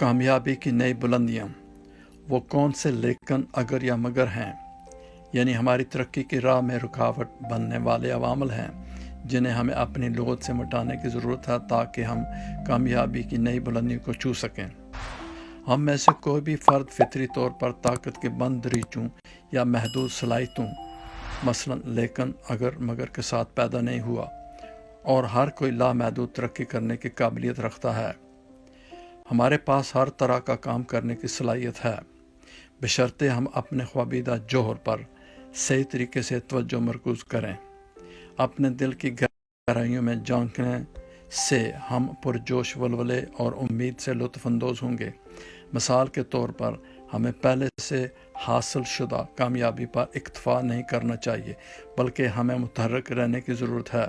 کامیابی کی نئی بلندیاں وہ کون سے لیکن اگر یا مگر ہیں، یعنی ہماری ترقی کی راہ میں رکاوٹ بننے والے عوامل ہیں جنہیں ہمیں اپنی لغت سے مٹانے کی ضرورت ہے تاکہ ہم کامیابی کی نئی بلندیوں کو چھو سکیں۔ ہم میں سے کوئی بھی فرد فطری طور پر طاقت کے بند دریچوں یا محدود صلاحیتوں مثلا لیکن اگر مگر کے ساتھ پیدا نہیں ہوا، اور ہر کوئی لامحدود ترقی کرنے کی قابلیت رکھتا ہے۔ ہمارے پاس ہر طرح کا کام کرنے کی صلاحیت ہے، بشرطے ہم اپنے خوابیدہ جوہر پر صحیح طریقے سے توجہ مرکوز کریں۔ اپنے دل کی گہرائیوں میں جھانکنے سے ہم پرجوش ولولے اور امید سے لطف اندوز ہوں گے۔ مثال کے طور پر ہمیں پہلے سے حاصل شدہ کامیابی پر اکتفا نہیں کرنا چاہیے، بلکہ ہمیں متحرک رہنے کی ضرورت ہے۔